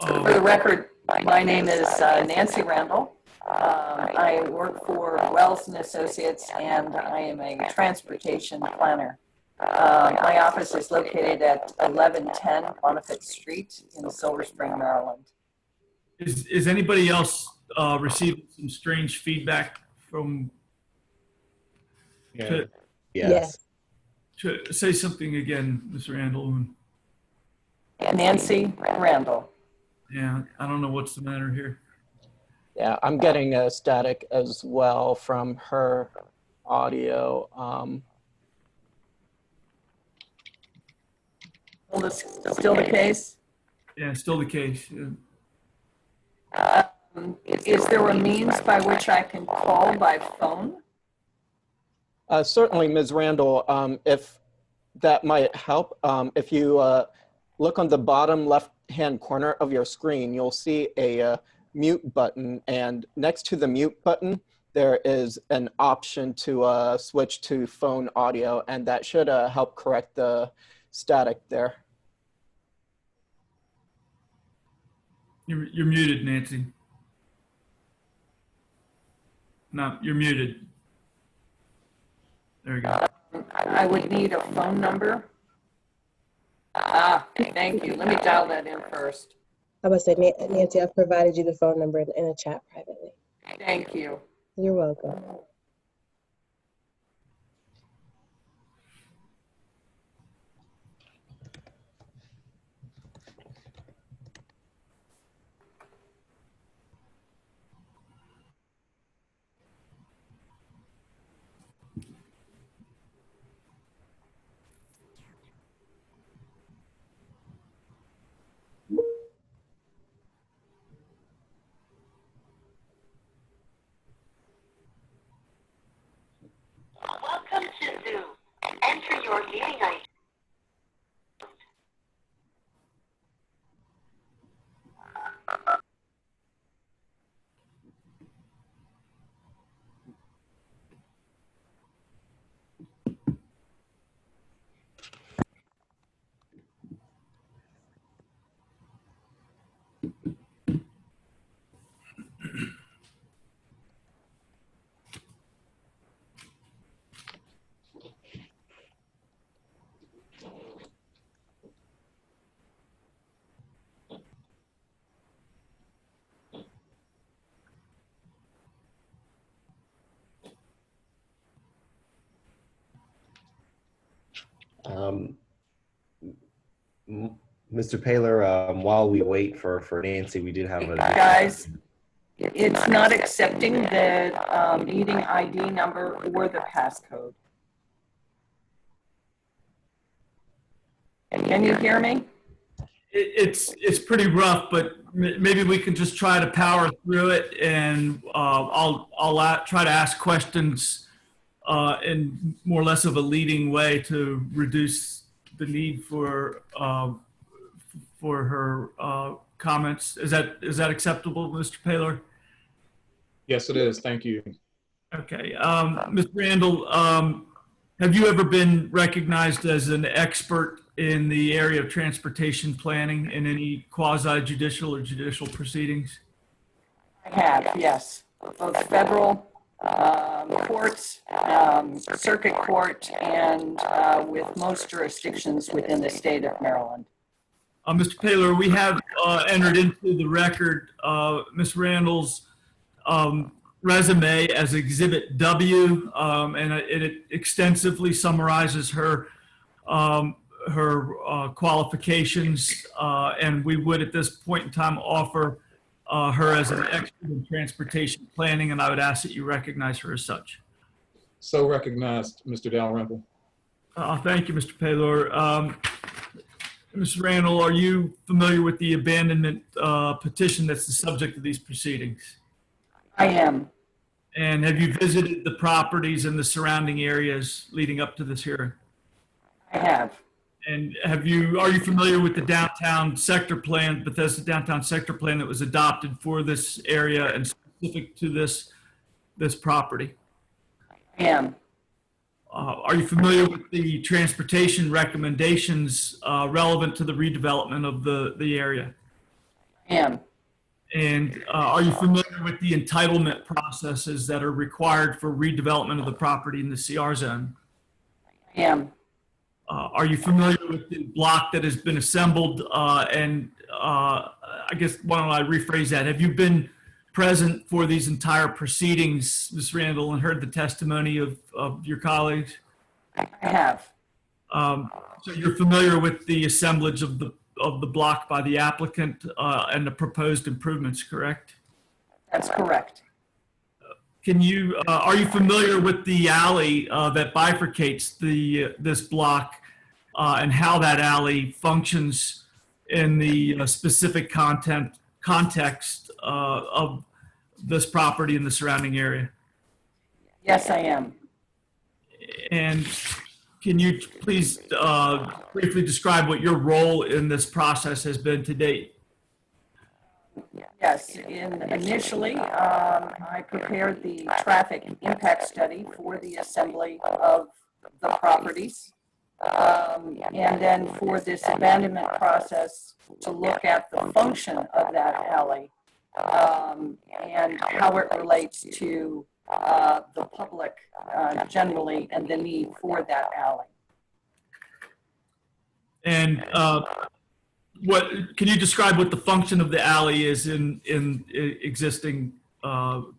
For the record, my name is Nancy Randall. I work for Wells and Associates, and I am a transportation planner. My office is located at 1110 Bonifant Street in Silver Spring, Maryland. Is anybody else receiving some strange feedback from? Yeah. Yes. Say something again, Ms. Randall. Nancy Randall. Yeah, I don't know what's the matter here. Yeah, I'm getting a static as well from her audio. Still the case? Yeah, still the case. Yeah. Is there a means by which I can call by phone? Certainly, Ms. Randall, if that might help, if you look on the bottom left-hand corner of your screen, you'll see a mute button, and next to the mute button, there is an option to switch to phone audio, and that should help correct the static there. You're muted, Nancy. No, you're muted. There you go. I would need a phone number. Thank you. Let me dial that in first. I would say, Nancy, I've provided you the phone number in a chat privately. Thank you. You're welcome. Welcome to Zoom. Enter your meeting ID. Mr. Paylor, while we wait for Nancy, we did have a. Guys, it's not accepting the meeting ID number or the passcode. Can you hear me? It's pretty rough, but maybe we can just try to power through it, and I'll try to ask questions in more or less of a leading way to reduce the need for her comments. Is that acceptable, Mr. Paylor? Yes, it is. Thank you. Okay. Ms. Randall, have you ever been recognized as an expert in the area of transportation planning in any quasi-judicial or judicial proceedings? I have, yes. Both federal courts, circuit court, and with most jurisdictions within the state of Maryland. Mr. Paylor, we have entered into the record Ms. Randall's resume as Exhibit W, and it extensively summarizes her qualifications, and we would at this point in time offer her as an expert in transportation planning, and I would ask that you recognize her as such. So recognized, Mr. Dalrymple. Thank you, Mr. Paylor. Ms. Randall, are you familiar with the abandonment petition that's the subject of these proceedings? I am. And have you visited the properties in the surrounding areas leading up to this hearing? I have. And are you familiar with the downtown sector plan, Bethesda downtown sector plan that was adopted for this area and specific to this property? I am. Are you familiar with the transportation recommendations relevant to the redevelopment of the area? I am. And are you familiar with the entitlement processes that are required for redevelopment of the property in the CR zone? I am. Are you familiar with the block that has been assembled? I guess, why don't I rephrase that? Have you been present for these entire proceedings, Ms. Randall, and heard the testimony of your colleagues? I have. So you're familiar with the assemblage of the block by the applicant and the proposed improvements, correct? That's correct. Are you familiar with the alley that bifurcates this block and how that alley functions in the specific context of this property and the surrounding area? Yes, I am. And can you please briefly describe what your role in this process has been to date? Yes, initially, I prepared the traffic impact study for the assembly of the properties. And then for this abandonment process to look at the function of that alley and how it relates to the public generally and the need for that alley. And can you describe what the function of the alley is in existing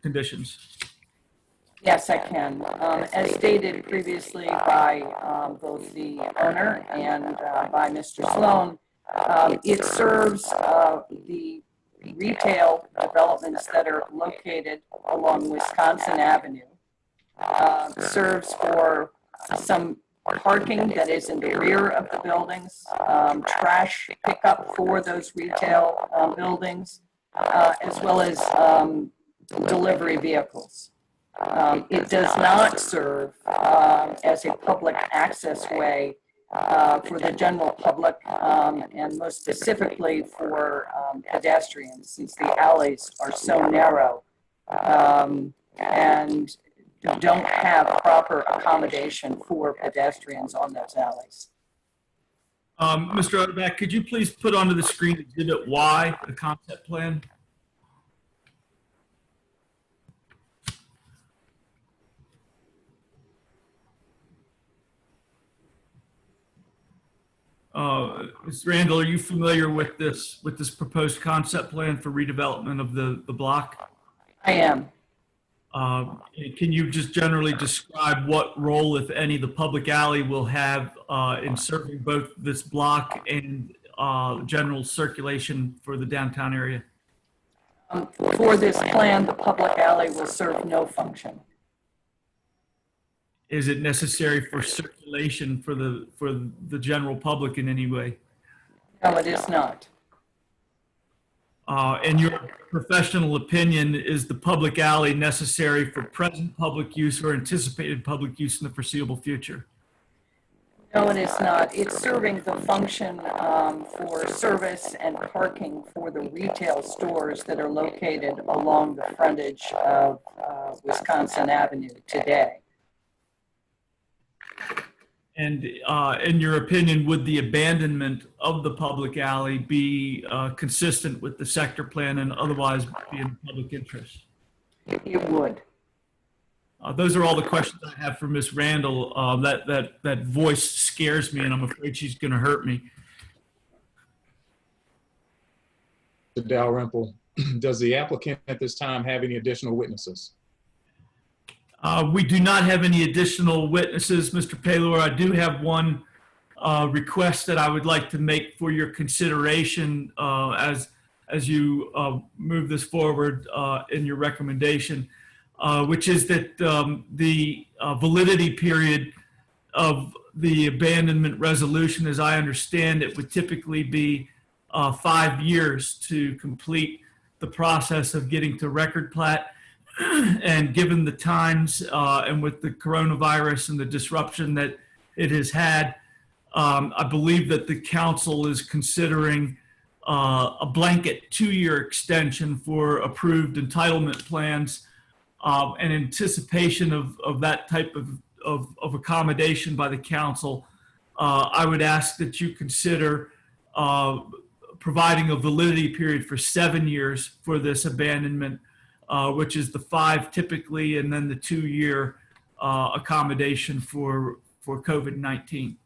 conditions? Yes, I can. As stated previously by both the owner and by Mr. Sloan, it serves the retail developments that are located along Wisconsin Avenue, serves for some parking that is in the rear of the buildings, trash pickup for those retail buildings, as well as delivery vehicles. It does not serve as a public access way for the general public and most specifically for pedestrians, since the alleys are so narrow and don't have proper accommodation for pedestrians on those alleys. Mr. Odebeck, could you please put onto the screen Exhibit Y, the concept plan? Ms. Randall, are you familiar with this proposed concept plan for redevelopment of the block? I am. Can you just generally describe what role, if any, the public alley will have in serving both this block and general circulation for the downtown area? For this plan, the public alley will serve no function. Is it necessary for circulation for the general public in any way? No, it is not. In your professional opinion, is the public alley necessary for present public use or anticipated public use in the foreseeable future? No, it is not. It's serving the function for service and parking for the retail stores that are located along the frontage of Wisconsin Avenue today. And in your opinion, would the abandonment of the public alley be consistent with the sector plan and otherwise be in public interest? It would. Those are all the questions I have for Ms. Randall. That voice scares me, and I'm afraid she's going to hurt me. Dalrymple. Does the applicant at this time have any additional witnesses? We do not have any additional witnesses, Mr. Paylor. I do have one request that I would like to make for your consideration as you move this forward in your recommendation, which is that the validity period of the abandonment resolution, as I understand it, would typically be 5 years to complete the process of getting to record plat. And given the times and with the coronavirus and the disruption that it has had, I believe that the council is considering a blanket 2-year extension for approved entitlement plans. In anticipation of that type of accommodation by the council, I would ask that you consider providing a validity period for 7 years for this abandonment, which is the 5 typically, and then the 2-year accommodation for COVID-19.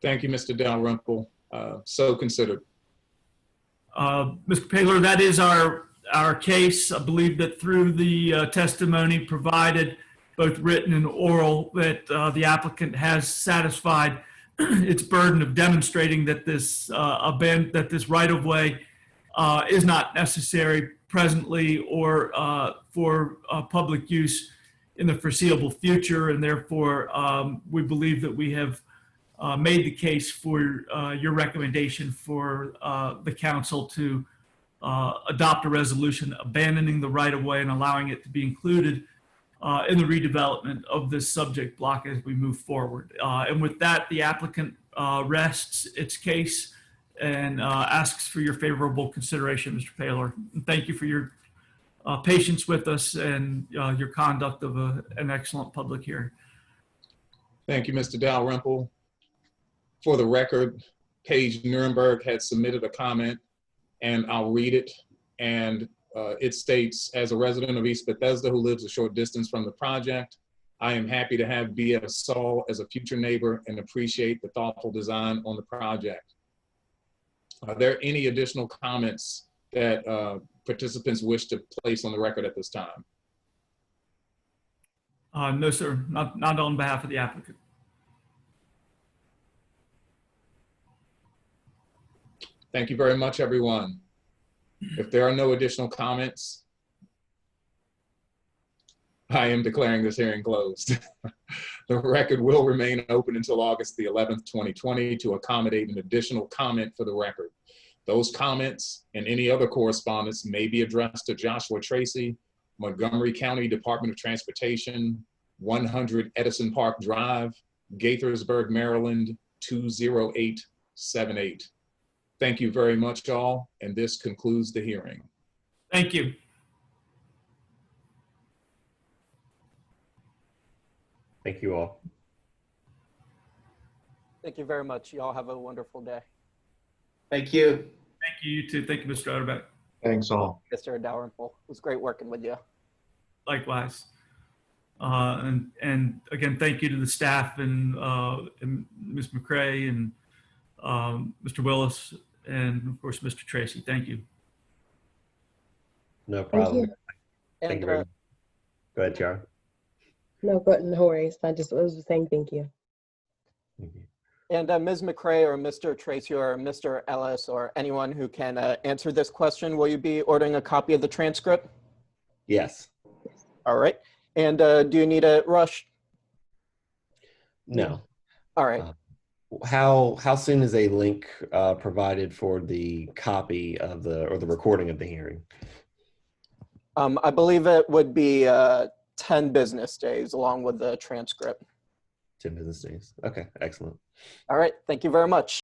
Thank you, Mr. Dalrymple. So considered. Mr. Paylor, that is our case. I believe that through the testimony provided, both written and oral, that the applicant has satisfied its burden of demonstrating that this right-of-way is not necessary presently or for public use in the foreseeable future, and therefore we believe that we have made the case for your recommendation for the council to adopt a resolution abandoning the right-of-way and allowing it to be included in the redevelopment of this subject block as we move forward. And with that, the applicant rests its case and asks for your favorable consideration, Mr. Paylor. And thank you for your patience with us and your conduct of an excellent public hearing. Thank you, Mr. Dalrymple. For the record, Paige Nuremberg had submitted a comment, and I'll read it. And it states, as a resident of East Bethesda who lives a short distance from the project, I am happy to have B.S. Saul as a future neighbor and appreciate the thoughtful design on the project. Are there any additional comments that participants wish to place on the record at this time? No, sir, not on behalf of the applicant. Thank you very much, everyone. If there are no additional comments, I am declaring this hearing closed. The record will remain open until August the 11th, 2020 to accommodate an additional comment for the record. Those comments and any other correspondence may be addressed to Joshua Tracy, Montgomery County Department of Transportation, 100 Edison Park Drive, Gaithersburg, Maryland, 20878. Thank you very much, all, and this concludes the hearing. Thank you. Thank you all. Thank you very much. You all have a wonderful day. Thank you. Thank you, you too. Thank you, Mr. Utterback. Thanks all. Mr. Dalrymple, it was great working with you. Likewise. And again, thank you to the staff and Ms. McCrae and Mr. Willis and of course, Mr. Tracy. Thank you. No problem. you. Thank And you very much. Go ahead, Tiara. No, no worries. I was just saying thank you. Thank you. And Ms. McCrae or Mr. Tracy or Mr. Ellis or anyone who can answer this question, will you be ordering a copy of the transcript? Yes. All right. And do you need it rushed? No. All right. How soon is a link provided for the copy of the recording of the hearing? I believe it would be 10 business days along with the transcript. 10 business days. Okay, excellent. All right. Thank you very much.